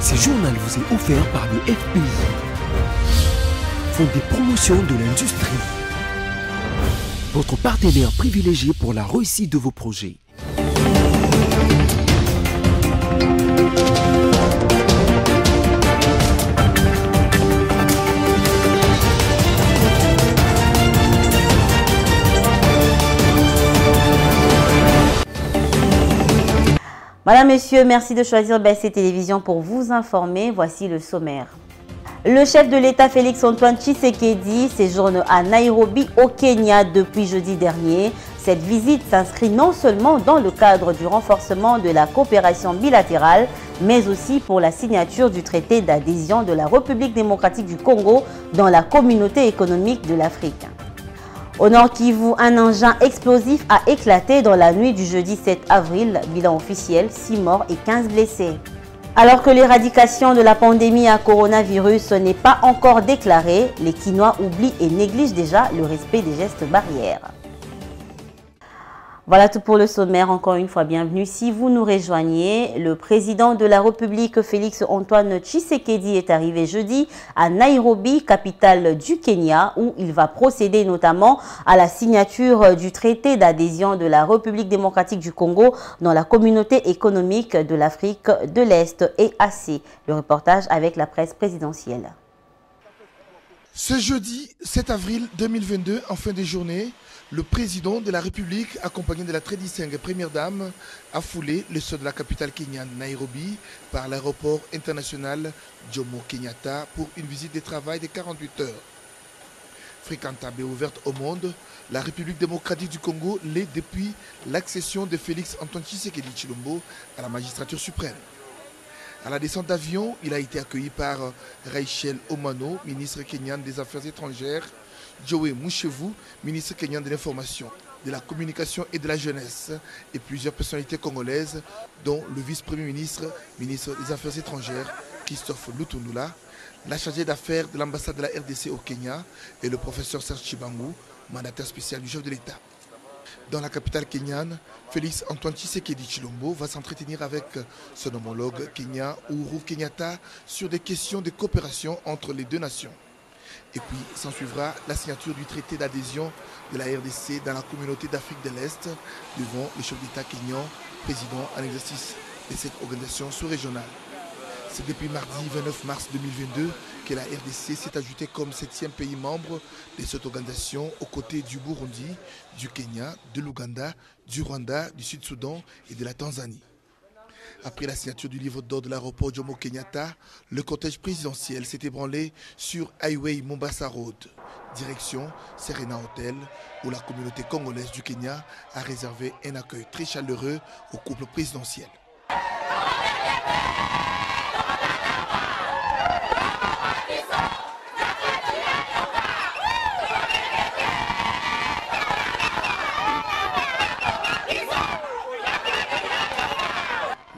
Ce journal vous est offert par le FPI, Fonds des promotions de l'industrie, votre partenaire privilégié pour la réussite de vos projets. Madame, Messieurs, merci de choisir BC Télévision pour vous informer. Voici le sommaire. Le chef de l'État Félix-Antoine Tshisekedi séjourne à Nairobi au Kenya depuis jeudi dernier. Cette visite s'inscrit non seulement dans le cadre du renforcement de la coopération bilatérale, mais aussi pour la signature du traité d'adhésion de la République démocratique du Congo dans la communauté économique de l'Afrique. Au Nord Kivu, un engin explosif a éclaté dans la nuit du jeudi 7 avril. Bilan officiel, 6 morts et 15 blessés. Alors que l'éradication de la pandémie à coronavirus n'est pas encore déclarée, les Kinois oublient et négligent déjà le respect des gestes barrières. Voilà tout pour le sommaire. Encore une fois, bienvenue. Si vous nous rejoignez, le président de la République, Félix-Antoine Tshisekedi, est arrivé jeudi à Nairobi, capitale du Kenya, où il va procéder notamment à la signature du traité d'adhésion de la République démocratique du Congo dans la communauté économique de l'Afrique de l'Est, EAC. Le reportage avec la presse présidentielle. Ce jeudi 7 avril 2022, en fin de journée, le président de la République, accompagné de la très distinguée première dame, a foulé le sol de la capitale kenyane Nairobi par l'aéroport international Jomo Kenyatta pour une visite de travail de 48 heures. Fréquentable et ouverte au monde, la République démocratique du Congo l'est depuis l'accession de Félix-Antoine Tshisekedi Tshilombo à la magistrature suprême. À la descente d'avion, il a été accueilli par Rachel Omano, ministre kenyan des Affaires étrangères, Joe Mushevu, ministre kenyan de l'Information, de la Communication et de la Jeunesse, et plusieurs personnalités congolaises, dont le vice-premier ministre, ministre des Affaires étrangères, Christophe Lutundula, la chargée d'affaires de l'ambassade de la RDC au Kenya et le professeur Serge Chibangu, mandataire spécial du chef de l'État. Dans la capitale kenyane, Félix-Antoine Tshisekedi Tshilombo va s'entretenir avec son homologue kenyan Uhuru Kenyatta sur des questions de coopération entre les deux nations. Et puis s'ensuivra la signature du traité d'adhésion de la RDC dans la communauté d'Afrique de l'Est devant le chef d'État kenyan, président en exercice de cette organisation sous-régionale. C'est depuis mardi 29 mars 2022 que la RDC s'est ajoutée comme 7e pays membre de cette organisation aux côtés du Burundi, du Kenya, de l'Ouganda, du Rwanda, du Sud-Soudan et de la Tanzanie. Après la signature du livre d'or de l'aéroport Jomo Kenyatta, le cortège présidentiel s'est ébranlé sur Highway Mombasa Road, direction Serena Hotel, où la communauté congolaise du Kenya a réservé un accueil très chaleureux au couple présidentiel.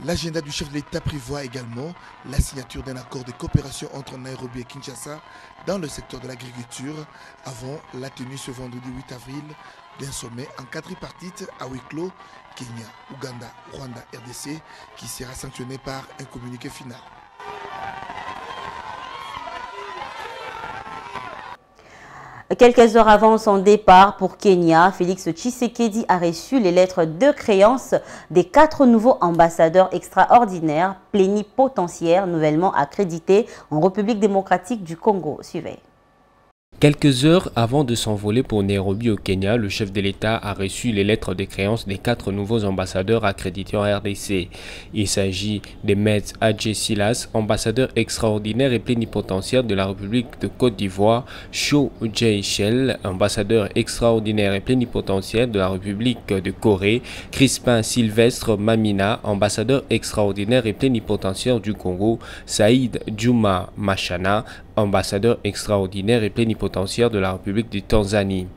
L'agenda du chef de l'État prévoit également la signature d'un accord de coopération entre Nairobi et Kinshasa dans le secteur de l'agriculture avant la tenue ce vendredi 8 avril d'un sommet en 4 tripartite à huis clos Kenya, Ouganda, Rwanda, RDC qui sera sanctionné par un communiqué final. Quelques heures avant son départ pour Kenya, Félix Tshisekedi a reçu les lettres de créance des 4 nouveaux ambassadeurs extraordinaires plénipotentiaires nouvellement accrédités en République démocratique du Congo. Suivez. Quelques heures avant de s'envoler pour Nairobi au Kenya, le chef de l'État a reçu les lettres de créance des 4 nouveaux ambassadeurs accrédités en RDC. Il s'agit de Maître Adjé Silas, ambassadeur extraordinaire et plénipotentiaire de la République de Côte d'Ivoire, Cho Jae-Shel, ambassadeur extraordinaire et plénipotentiaire de la République de Corée, Crispin Sylvestre Mamina, ambassadeur extraordinaire et plénipotentiaire du Congo, Saïd Djouma Machana, ambassadeur extraordinaire et plénipotentiaire de la République de Tanzanie.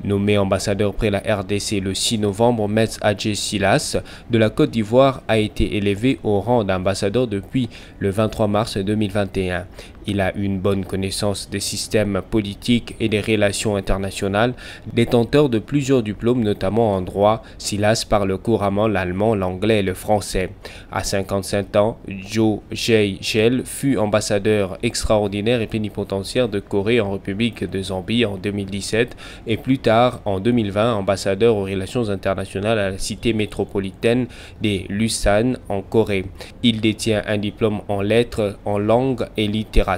Nommé ambassadeur près la RDC le 6 novembre, Maître Adjé Silas de la Côte d'Ivoire a été élevé au rang d'ambassadeur depuis le 23 mars 2021. Il a une bonne connaissance des systèmes politiques et des relations internationales. Détenteur de plusieurs diplômes, notamment en droit, Silas parle couramment l'allemand, l'anglais et le français. À 55 ans, Jo Jae-Chel fut ambassadeur extraordinaire et plénipotentiaire de Corée en République de Zambie en 2017 et plus tard, en 2020, ambassadeur aux relations internationales à la cité métropolitaine des Ulsan en Corée. Il détient un diplôme en lettres, en langue et littérature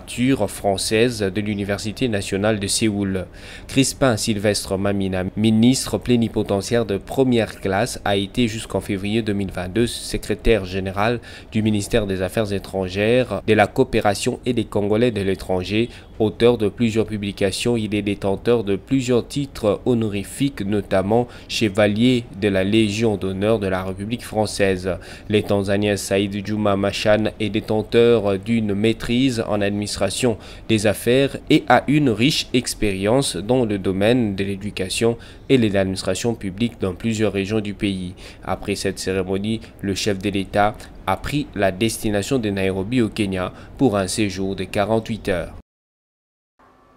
française de l'Université nationale de Séoul. Crispin Sylvestre Mamina, ministre plénipotentiaire de première classe, a été jusqu'en février 2022 secrétaire général du ministère des Affaires étrangères, de la coopération et des Congolais de l'étranger. Auteur de plusieurs publications, il est détenteur de plusieurs titres honorifiques, notamment chevalier de la Légion d'honneur de la République française. Le Tanzanien Saïd Juma Machan est détenteur d'une maîtrise en administration des affaires et a une riche expérience dans le domaine de l'éducation et de l'administration publique dans plusieurs régions du pays. Après cette cérémonie, le chef de l'État a pris la destination de Nairobi au Kenya pour un séjour de 48 heures.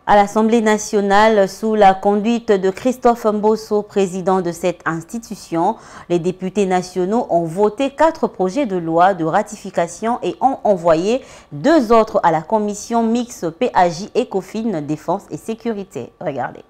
À l'Assemblée nationale, sous la conduite de Christophe Mbosso, président de cette institution, les députés nationaux ont voté 4 projets de loi de ratification et ont envoyé 2 autres à la commission mixte PAJ Ecofin Défense et Sécurité. Regardez.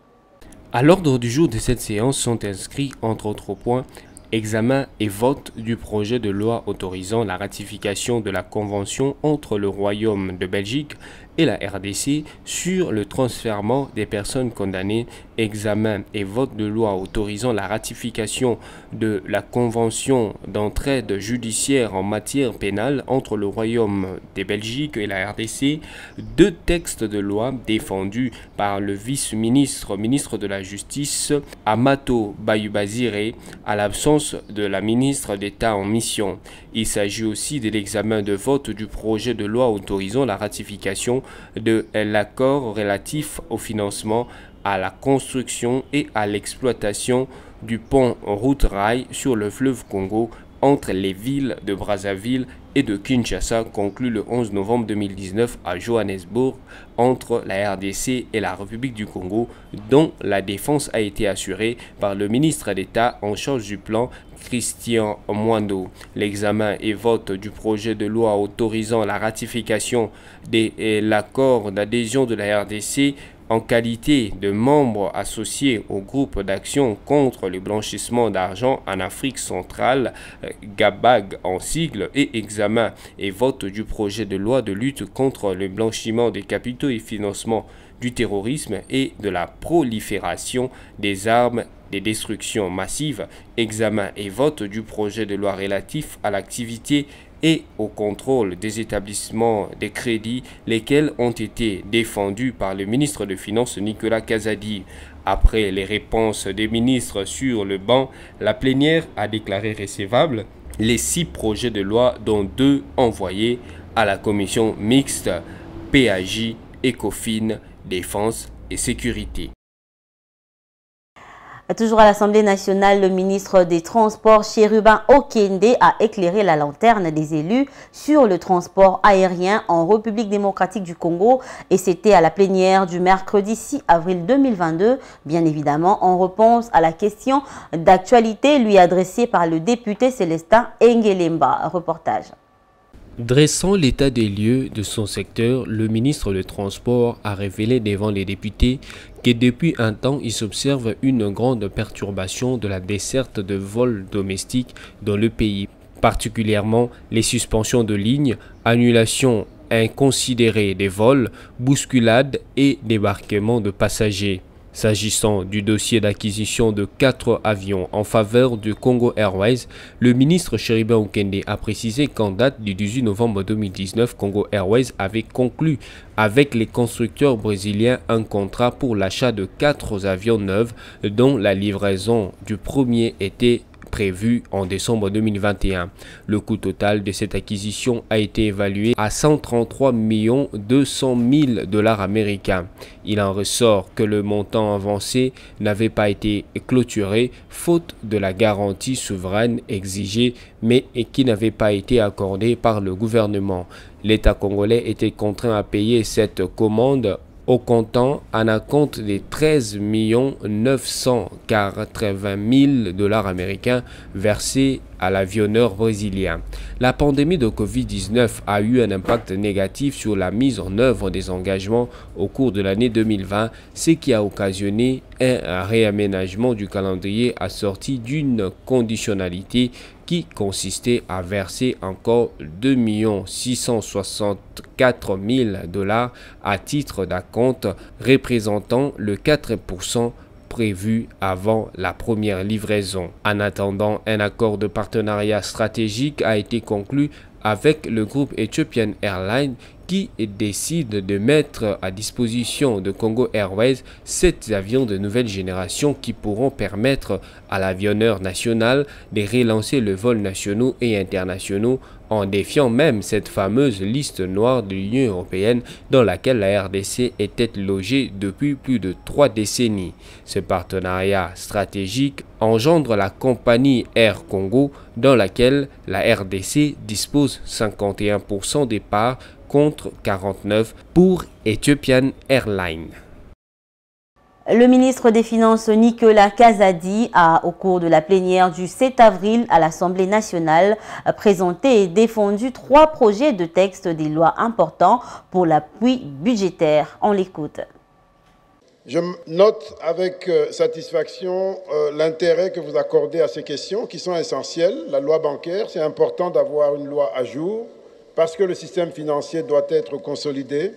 À l'ordre du jour de cette séance sont inscrits, entre autres points, examen et vote du projet de loi autorisant la ratification de la convention entre le Royaume de Belgique et la RDC sur le transfèrement des personnes condamnées, examen et vote de loi autorisant la ratification de la convention d'entraide judiciaire en matière pénale entre le Royaume de Belgique et la RDC, 2 textes de loi défendus par le vice-ministre, ministre de la Justice, Amato Bayubazire, à l'absence de la ministre d'État en mission. Il s'agit aussi de l'examen de vote du projet de loi autorisant la ratification de l'accord relatif au financement, à la construction et à l'exploitation du pont route-rail sur le fleuve Congo entre les villes de Brazzaville et de Kinshasa, conclu le 11 novembre 2019 à Johannesburg entre la RDC et la République du Congo, dont la défense a été assurée par le ministre d'État en charge du plan, Christian Mwando. L'examen et vote du projet de loi autorisant la ratification de l'accord d'adhésion de la RDC en qualité de membre associé au groupe d'action contre le blanchissement d'argent en Afrique centrale, GABAG en sigle, et examen et vote du projet de loi de lutte contre le blanchiment des capitaux et financement du terrorisme et de la prolifération des armes des destructions massives, examen et vote du projet de loi relatif à l'activité et au contrôle des établissements des crédits, lesquels ont été défendus par le ministre des Finances Nicolas Kazadi. Après les réponses des ministres sur le banc, la plénière a déclaré recevables les 6 projets de loi, dont 2 envoyés à la commission mixte PAJ Ecofin Défense et Sécurité. Toujours à l'Assemblée nationale, le ministre des Transports, Chérubin Okende, a éclairé la lanterne des élus sur le transport aérien en République démocratique du Congo. Et c'était à la plénière du mercredi 6 avril 2022, bien évidemment en réponse à la question d'actualité lui adressée par le député Célestin Engelemba. Reportage. Dressant l'état des lieux de son secteur, le ministre des Transports a révélé devant les députés que depuis un temps, il s'observe une grande perturbation de la desserte de vols domestiques dans le pays, particulièrement les suspensions de lignes, annulations inconsidérées des vols, bousculades et débarquements de passagers. S'agissant du dossier d'acquisition de 4 avions en faveur du Congo Airways, le ministre Chérubin Okende a précisé qu'en date du 18 novembre 2019, Congo Airways avait conclu avec les constructeurs brésiliens un contrat pour l'achat de 4 avions neufs dont la livraison du premier était prévu en décembre 2021. Le coût total de cette acquisition a été évalué à 133 200 000 $ américains. Il en ressort que le montant avancé n'avait pas été clôturé faute de la garantie souveraine exigée mais qui n'avait pas été accordée par le gouvernement. L'État congolais était contraint à payer cette commande au comptant en acompte des 13 980 000 $ américains versés à l'avionneur brésilien. La pandémie de Covid-19 a eu un impact négatif sur la mise en œuvre des engagements au cours de l'année 2020, ce qui a occasionné un réaménagement du calendrier assorti d'une conditionnalité qui consistait à verser encore 2 664 000 $ à titre d'acompte, représentant le 4% prévu avant la première livraison. En attendant, un accord de partenariat stratégique a été conclu avec le groupe Ethiopian Airlines qui décide de mettre à disposition de Congo Airways 7 avions de nouvelle génération qui pourront permettre à l'avionneur national de relancer le vol nationaux et internationaux en défiant même cette fameuse liste noire de l'Union européenne dans laquelle la RDC était logée depuis plus de 3 décennies. Ce partenariat stratégique engendre la compagnie Air Congo dans laquelle la RDC dispose 51% des parts contre 49% pour Ethiopian Airlines. Le ministre des Finances Nicolas Kazadi a, au cours de la plénière du 7 avril à l'Assemblée nationale, présenté et défendu 3 projets de texte des lois importants pour l'appui budgétaire. On l'écoute. Je note avec satisfaction l'intérêt que vous accordez à ces questions qui sont essentielles. La loi bancaire, c'est important d'avoir une loi à jour parce que le système financier doit être consolidé.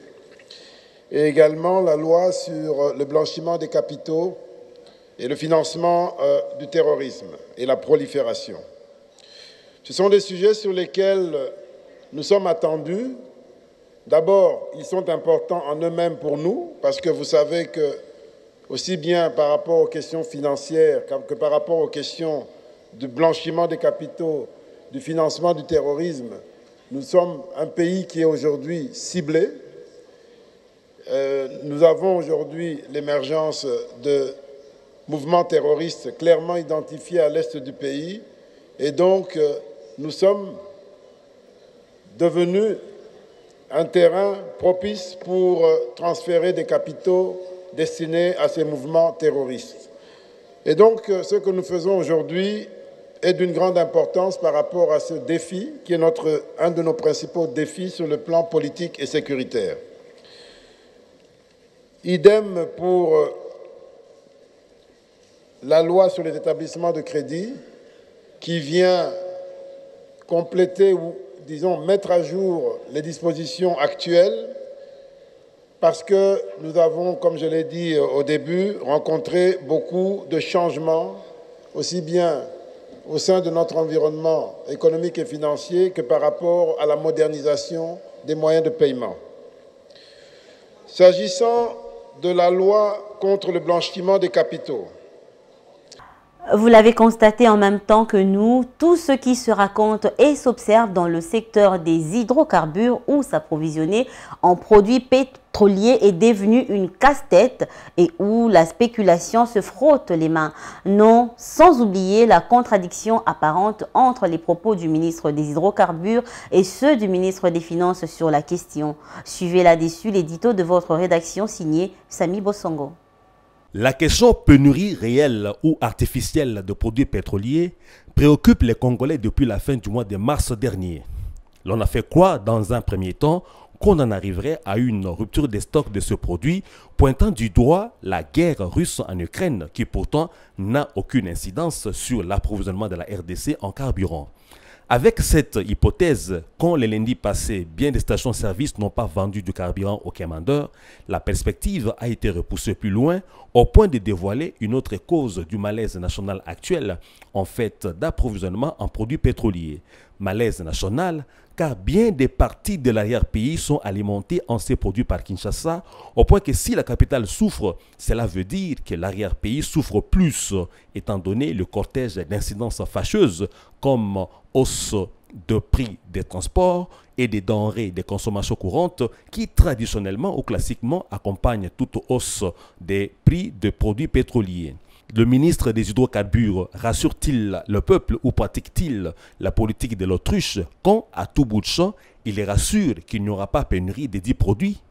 Et également la loi sur le blanchiment des capitaux et le financement du terrorisme et la prolifération. Ce sont des sujets sur lesquels nous sommes attendus. D'abord, ils sont importants en eux-mêmes pour nous, parce que vous savez que, aussi bien par rapport aux questions financières que par rapport aux questions du blanchiment des capitaux, du financement du terrorisme, nous sommes un pays qui est aujourd'hui ciblé. Nous avons aujourd'hui l'émergence de mouvements terroristes clairement identifiés à l'est du pays et donc nous sommes devenus un terrain propice pour transférer des capitaux destinés à ces mouvements terroristes. Et donc ce que nous faisons aujourd'hui est d'une grande importance par rapport à ce défi qui est un de nos principaux défis sur le plan politique et sécuritaire. Idem pour la loi sur les établissements de crédit qui vient compléter ou, disons, mettre à jour les dispositions actuelles parce que nous avons, comme je l'ai dit au début, rencontré beaucoup de changements, aussi bien au sein de notre environnement économique et financier que par rapport à la modernisation des moyens de paiement. S'agissant de la loi contre le blanchiment des capitaux. Vous l'avez constaté en même temps que nous, tout ce qui se raconte et s'observe dans le secteur des hydrocarbures où s'approvisionner en produits pétroliers est devenu une casse-tête et où la spéculation se frotte les mains. Non, sans oublier la contradiction apparente entre les propos du ministre des hydrocarbures et ceux du ministre des Finances sur la question. Suivez là-dessus l'édito de votre rédaction signé Samy Bossongo. La question pénurie réelle ou artificielle de produits pétroliers préoccupe les Congolais depuis la fin du mois de mars dernier. L'on a fait quoi dans un premier temps qu'on en arriverait à une rupture des stocks de ce produit, pointant du doigt la guerre russe en Ukraine qui pourtant n'a aucune incidence sur l'approvisionnement de la RDC en carburant. Avec cette hypothèse, quand les lundis passés, bien des stations-service n'ont pas vendu du carburant aux quémandeurs, la perspective a été repoussée plus loin au point de dévoiler une autre cause du malaise national actuel en fait d'approvisionnement en produits pétroliers. malaise national, car bien des parties de l'arrière-pays sont alimentées en ces produits par Kinshasa, au point que si la capitale souffre, cela veut dire que l'arrière-pays souffre plus, étant donné le cortège d'incidences fâcheuses comme hausse de prix des transports et des denrées de consommation courantes qui traditionnellement ou classiquement accompagnent toute hausse des prix de produits pétroliers. Le ministre des hydrocarbures rassure-t-il le peuple ou pratique-t-il la politique de l'autruche quand, à tout bout de champ, il les rassure qu'il n'y aura pas pénurie des dits produits?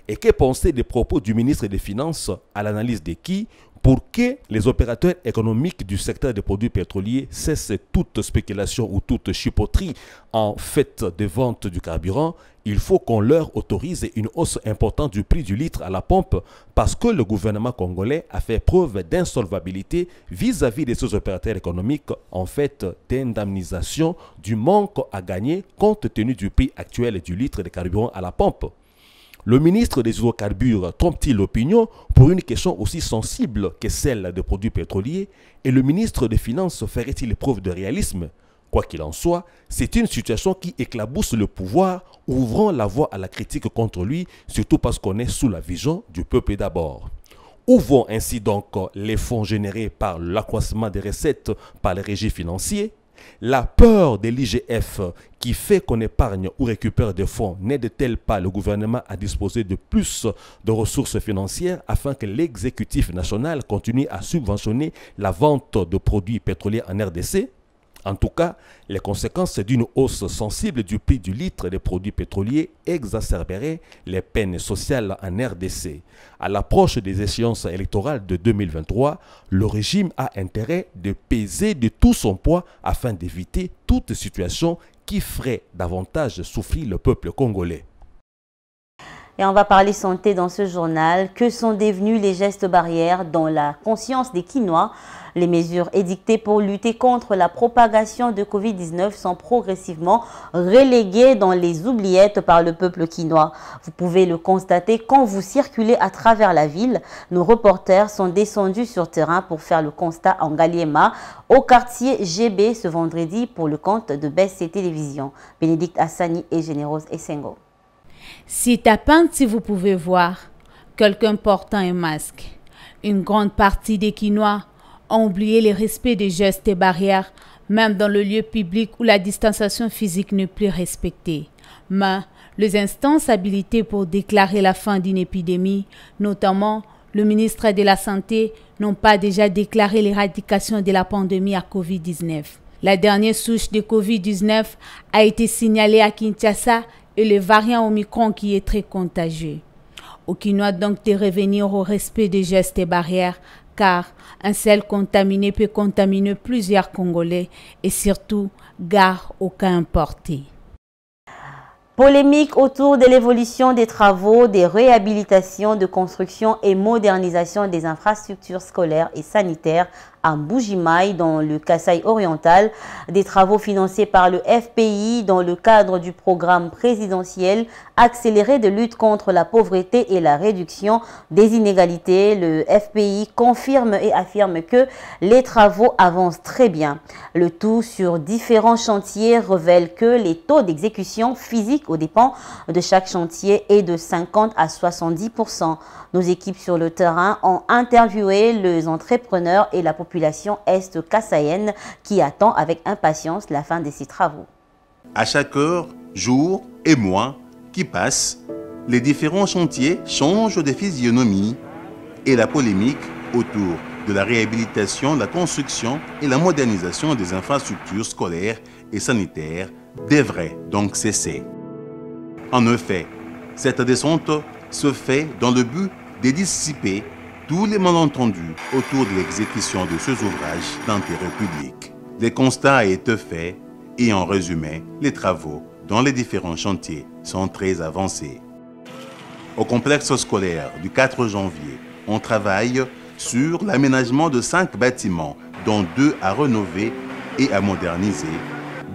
Et que penser des propos du ministre des Finances à l'analyse de qui pour que les opérateurs économiques du secteur des produits pétroliers cessent toute spéculation ou toute chipoterie en fait de vente du carburant? Il faut qu'on leur autorise une hausse importante du prix du litre à la pompe parce que le gouvernement congolais a fait preuve d'insolvabilité vis-à-vis de ces opérateurs économiques en fait d'indemnisation du manque à gagner compte tenu du prix actuel du litre de carburant à la pompe. Le ministre des hydrocarbures trompe-t-il l'opinion pour une question aussi sensible que celle des produits pétroliers et le ministre des Finances ferait-il preuve de réalisme? Quoi qu'il en soit, c'est une situation qui éclabousse le pouvoir, ouvrant la voie à la critique contre lui, surtout parce qu'on est sous la vision du peuple d'abord. Où vont ainsi donc les fonds générés par l'accroissement des recettes par les régies financiers? La peur de l'IGF qui fait qu'on épargne ou récupère des fonds n'aide-t-elle pas le gouvernement à disposer de plus de ressources financières afin que l'exécutif national continue à subventionner la vente de produits pétroliers en RDC? En tout cas, les conséquences d'une hausse sensible du prix du litre des produits pétroliers exacerberaient les peines sociales en RDC. À l'approche des échéances électorales de 2023, le régime a intérêt de peser de tout son poids afin d'éviter toute situation qui ferait davantage souffrir le peuple congolais. Et on va parler santé dans ce journal. Que sont devenus les gestes barrières dans la conscience des Kinois? Les mesures édictées pour lutter contre la propagation de Covid-19 sont progressivement reléguées dans les oubliettes par le peuple quinois. Vous pouvez le constater quand vous circulez à travers la ville. Nos reporters sont descendus sur terrain pour faire le constat en Ngaliema, au quartier GB ce vendredi pour le compte de BSC Télévision. Bénédicte Hassani et Générose Essengo. C'est à peine si vous pouvez voir quelqu'un portant un masque. Une grande partie des Quinois ont oublié le respect des gestes et barrières, même dans le lieu public où la distanciation physique n'est plus respectée. Mais les instances habilitées pour déclarer la fin d'une épidémie, notamment le ministre de la Santé, n'ont pas déjà déclaré l'éradication de la pandémie à Covid-19. La dernière souche de Covid-19 a été signalée à Kinshasa et le variant Omicron qui est très contagieux. Au Quinois donc de revenir au respect des gestes et barrières, car un seul contaminé peut contaminer plusieurs Congolais et surtout, gare aux cas importés. Polémique autour de l'évolution des travaux, des réhabilitations, de construction et modernisation des infrastructures scolaires et sanitaires à Mbujimaï dans le Kasaï oriental, des travaux financés par le FPI dans le cadre du programme présidentiel accéléré de lutte contre la pauvreté et la réduction des inégalités. Le FPI confirme et affirme que les travaux avancent très bien. Le tout sur différents chantiers révèle que les taux d'exécution physique aux dépens de chaque chantier est de 50 à 70%. Nos équipes sur le terrain ont interviewé les entrepreneurs et la population est-kassaïenne qui attend avec impatience la fin de ces travaux. À chaque heure, jour et mois qui passent, les différents chantiers changent de physionomie et la polémique autour de la réhabilitation, la construction et la modernisation des infrastructures scolaires et sanitaires devrait donc cesser. En effet, cette descente se fait dans le but de dissiper tous les malentendus autour de l'exécution de ces ouvrages d'intérêt public. Les constats été faits et en résumé, les travaux dans les différents chantiers sont très avancés. Au complexe scolaire du 4 janvier, on travaille sur l'aménagement de 5 bâtiments, dont 2 à rénover et à moderniser,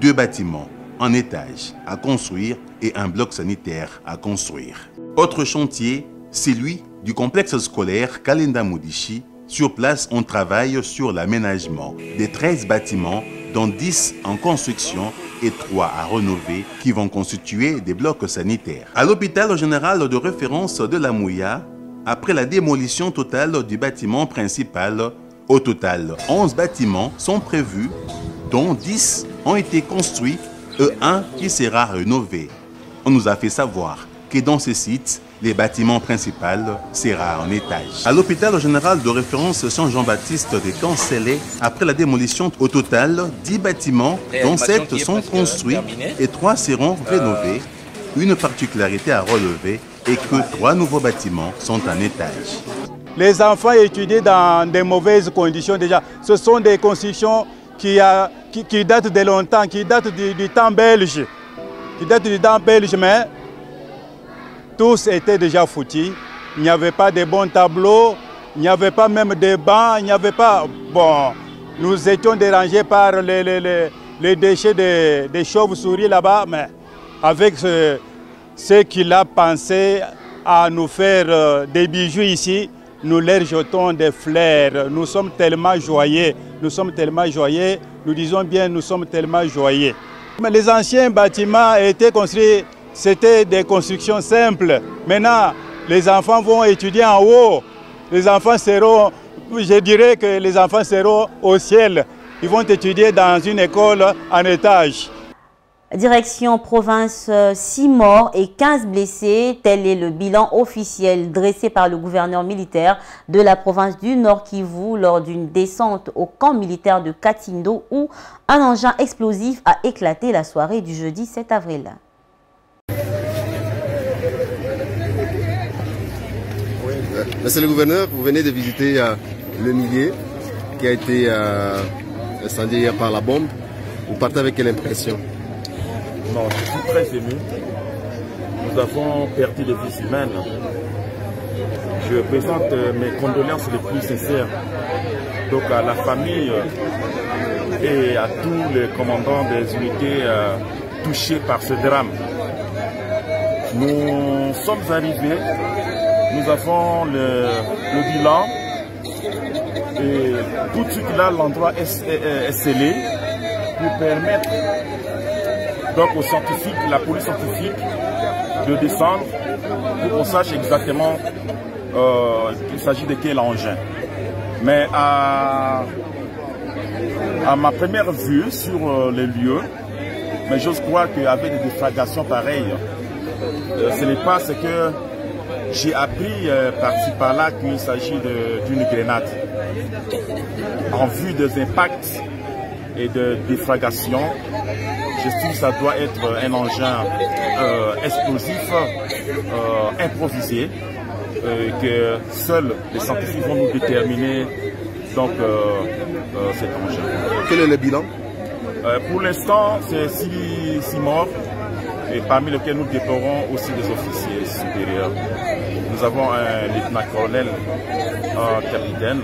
2 bâtiments en étage à construire et un bloc sanitaire à construire. Autre chantier, celui du complexe scolaire Kalenda Moudichi. Sur place, on travaille sur l'aménagement des 13 bâtiments, dont 10 en construction et 3 à rénover, qui vont constituer des blocs sanitaires. À l'hôpital général de référence de la Mouya, après la démolition totale du bâtiment principal, au total, 11 bâtiments sont prévus, dont 10 ont été construits et un qui sera rénové. On nous a fait savoir que dans ce site, les bâtiments principaux sera en étage. À l'hôpital général de référence Saint-Jean-Baptiste de Cancelé, après la démolition, au total, 10 bâtiments, dont 7 sont construits et 3 seront rénovés. Une particularité à relever est que 3 nouveaux bâtiments sont en étage. Les enfants étudient dans de mauvaises conditions déjà. Ce sont des constructions qui datent de longtemps, qui datent du temps belge. Mais tous étaient déjà foutus. Il n'y avait pas de bons tableaux, il n'y avait pas même de bancs, il n'y avait pas... Bon, nous étions dérangés par les déchets des chauves-souris là-bas, mais avec ce qu'il a pensé à nous faire des bijoux ici, nous leur jetons des fleurs. Nous sommes tellement joyeux, nous disons bien nous sommes tellement joyeux. Mais les anciens bâtiments étaient construits, c'était des constructions simples. Maintenant, les enfants vont étudier en haut. Les enfants seront, je dirais que les enfants seront au ciel. Ils vont étudier dans une école en étage. Direction province, 6 morts et 15 blessés. Tel est le bilan officiel dressé par le gouverneur militaire de la province du Nord Kivu lors d'une descente au camp militaire de Katindo où un engin explosif a éclaté la soirée du jeudi 7 avril. Monsieur le gouverneur, vous venez de visiter le millier qui a été incendié hier par la bombe. Vous partez avec quelle impression? Non, je suis très ému. Nous avons perdu des vies humaines. Je présente mes condoléances les plus sincères donc à la famille et à tous les commandants des unités touchés par ce drame. Nous sommes arrivés, nous avons le bilan et tout de suite là l'endroit est scellé pour permettre donc aux scientifiques, la police scientifique, de descendre pour qu'on sache exactement qu'il s'agit de quel engin. Mais à ma première vue sur les lieux, mais j'ose croire qu'avec des déflagrations pareilles, ce n'est pas ce que j'ai appris par-ci par-là qu'il s'agit d'une grenade. En vue des impacts et de déflagration, j'estime que ça doit être un engin explosif improvisé que seuls les scientifiques vont nous déterminer donc cet engin. Quel est le bilan? Pour l'instant, c'est 6 morts et parmi lesquels nous déplorons aussi des officiers supérieurs. Nous avons un lieutenant-colonel, un capitaine,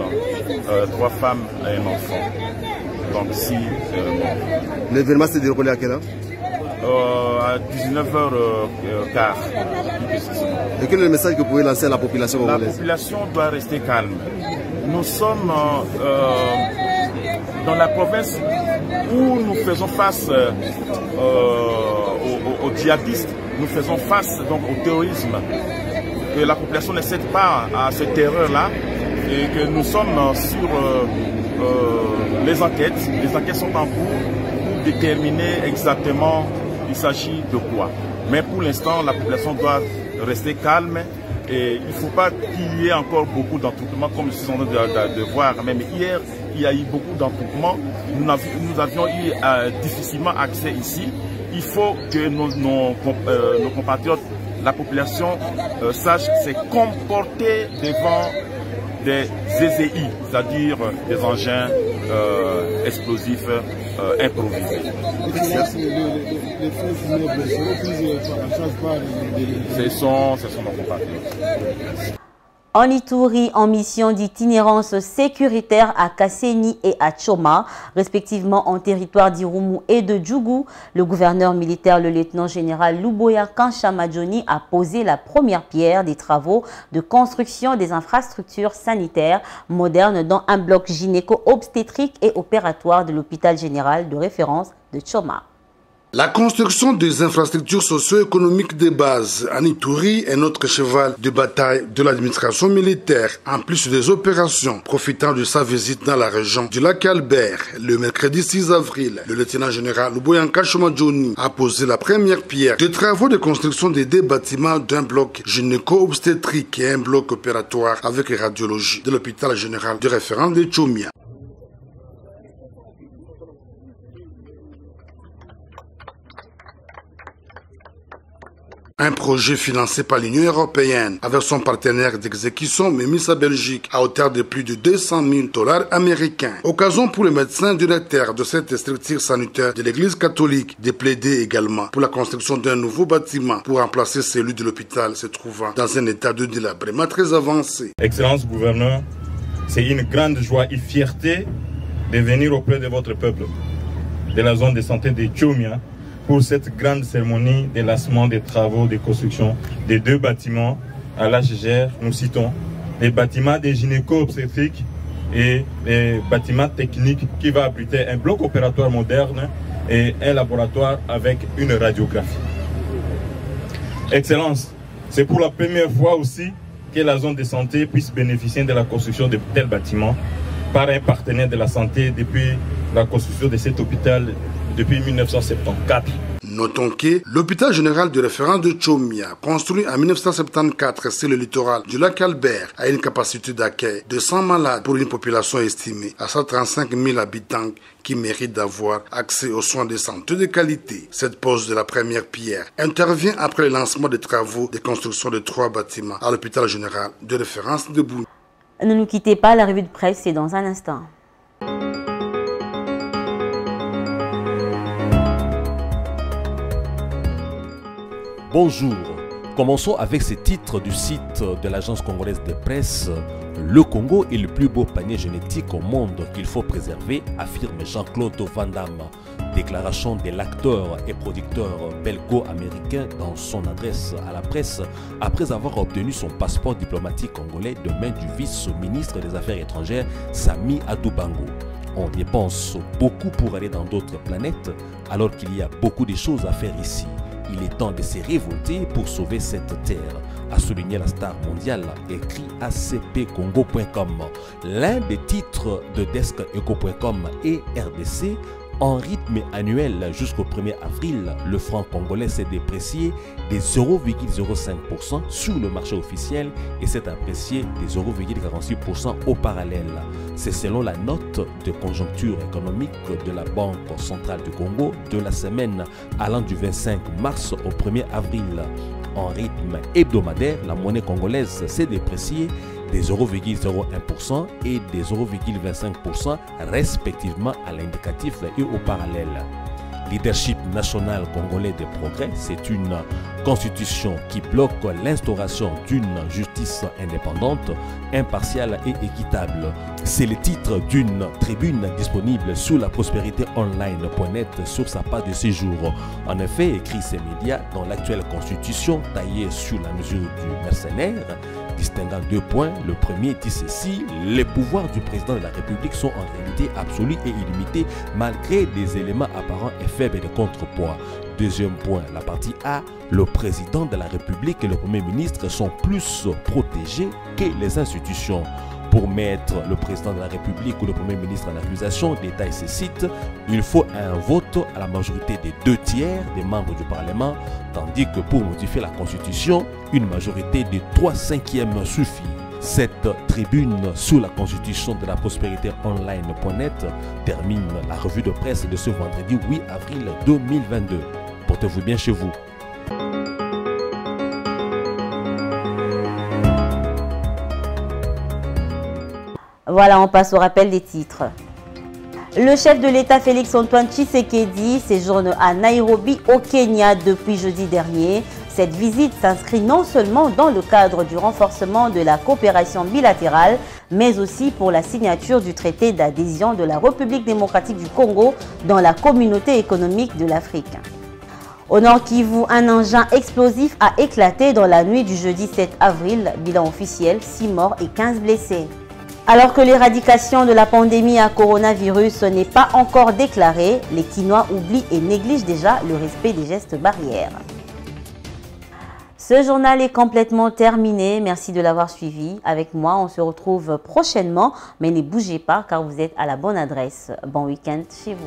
3 femmes et un enfant. Donc 6 morts. L'événement s'est déroulé à quelle heure? À 19h15. Et quel est le message que vous pouvez lancer à la population congolaise? La population doit rester calme. Nous sommes dans la province où nous faisons face aux djihadistes, nous faisons face donc au terrorisme. Que la population ne cède pas à cette terreur-là et que nous sommes sur les enquêtes. Les enquêtes sont en cours pour déterminer exactement il s'agit de quoi. Mais pour l'instant, la population doit rester calme et il ne faut pas qu'il y ait encore beaucoup d'attroupements comme nous sommes en train de voir. Même hier, il y a eu beaucoup d'attroupements. Nous avions eu difficilement accès ici. Il faut que nos compatriotes, la population, sache se comporter devant des EZI, c'est-à-dire des engins explosifs improvisés. Ce sont nos compatriotes. En Ituri, en mission d'itinérance sécuritaire à Kasseni et à Tchoma, respectivement en territoire d'Irumu et de Djougou, le gouverneur militaire, le lieutenant-général Luboya Kanchamadjoni, a posé la première pierre des travaux de construction des infrastructures sanitaires modernes dans un bloc gynéco-obstétrique et opératoire de l'hôpital général de référence de Tchoma. La construction des infrastructures socio-économiques de base en Ituri est notre cheval de bataille de l'administration militaire, en plus des opérations. Profitant de sa visite dans la région du lac Albert, le mercredi 6 avril, le lieutenant-général Luboya Kanchamadjoni a posé la première pierre des travaux de construction des deux bâtiments d'un bloc gynéco-obstétrique et un bloc opératoire avec radiologie de l'hôpital général de référence de Tchomia. Un projet financé par l'Union européenne avec son partenaire d'exécution Memisa Belgique à hauteur de plus de 200 000 $ américains. Occasion pour le médecin directeur de cette structure sanitaire de l'Église catholique de plaider également pour la construction d'un nouveau bâtiment pour remplacer celui de l'hôpital se trouvant dans un état de délabrement très avancé. Excellence gouverneur, c'est une grande joie et fierté de venir auprès de votre peuple de la zone de santé de Tchomia pour cette grande cérémonie de lancement des travaux de construction des deux bâtiments à l'HGR. Nous citons les bâtiments des gynéco-obstétriques et les bâtiments techniques qui va abriter un bloc opératoire moderne et un laboratoire avec une radiographie. Excellence, c'est pour la première fois aussi que la zone de santé puisse bénéficier de la construction de tels bâtiments par un partenaire de la santé depuis la construction de cet hôpital depuis 1974. Notons que l'hôpital général de référence de Tchomia, construit en 1974 sur le littoral du lac Albert, a une capacité d'accueil de 100 malades pour une population estimée à 135 000 habitants qui méritent d'avoir accès aux soins de santé de qualité. Cette pose de la première pierre intervient après le lancement des travaux de construction de 3 bâtiments à l'hôpital général de référence de Bounou. Ne nous quittez pas, la revue de presse, c'est dans un instant. Bonjour, commençons avec ces titres du site de l'agence congolaise de presse. Le Congo est le plus beau panier génétique au monde qu'il faut préserver, affirme Jean-Claude Van Damme. Déclaration de l'acteur et producteur belgo-américain dans son adresse à la presse après avoir obtenu son passeport diplomatique congolais de main du vice-ministre des Affaires étrangères Sami Adoubango. On dépense beaucoup pour aller dans d'autres planètes alors qu'il y a beaucoup de choses à faire ici. Il est temps de se révolter pour sauver cette terre, a souligné la star mondiale, écrit acpcongo.com. L'un des titres de DeskEco.com et RDC, en rythme annuel jusqu'au 1er avril, le franc congolais s'est déprécié des 0,05% sur le marché officiel et s'est apprécié des 0,46% au parallèle. C'est selon la note de conjoncture économique de la Banque centrale du Congo de la semaine allant du 25 mars au 1er avril. En rythme hebdomadaire, la monnaie congolaise s'est dépréciée des 0,01% et des 0,25% respectivement à l'indicatif et au parallèle. Leadership national congolais des progrès, c'est une constitution qui bloque l'instauration d'une justice indépendante, impartiale et équitable. C'est le titre d'une tribune disponible sur la prospérité online.net sur sa page de séjour. En effet, écrit ces médias, dans l'actuelle constitution taillée sur la mesure du mercenaire, distinguant 2 points. Le premier dit ceci: les pouvoirs du président de la République sont en réalité absolus et illimités malgré des éléments apparents et faibles de contrepoids. Deuxième point, la partie A, le président de la République et le premier ministre sont plus protégés que les institutions. Pour mettre le président de la République ou le premier ministre en accusation, détaille ces sites, il faut un vote à la majorité des 2/3 des membres du Parlement, tandis que pour modifier la Constitution, une majorité de 3/5 suffit. Cette tribune sur la Constitution de la prospérité online.net termine la revue de presse de ce vendredi 8 avril 2022. Portez-vous bien chez vous. Voilà, on passe au rappel des titres. Le chef de l'État Félix Antoine Tshisekedi séjourne à Nairobi au Kenya depuis jeudi dernier. Cette visite s'inscrit non seulement dans le cadre du renforcement de la coopération bilatérale, mais aussi pour la signature du traité d'adhésion de la République démocratique du Congo dans la communauté économique de l'Afrique. Au Nord Kivu, un engin explosif a éclaté dans la nuit du jeudi 7 avril. Bilan officiel, 6 morts et 15 blessés. Alors que l'éradication de la pandémie à coronavirus n'est pas encore déclarée, les Kinois oublient et négligent déjà le respect des gestes barrières. Ce journal est complètement terminé. Merci de l'avoir suivi. Avec moi, on se retrouve prochainement. Mais ne bougez pas car vous êtes à la bonne adresse. Bon week-end chez vous.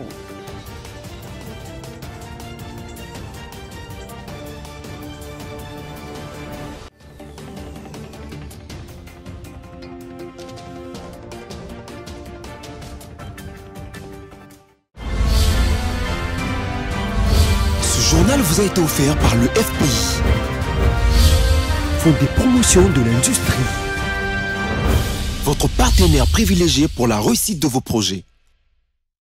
Ce journal vous a été offert par le FPI. Fonds des promotions de l'industrie. Votre partenaire privilégié pour la réussite de vos projets.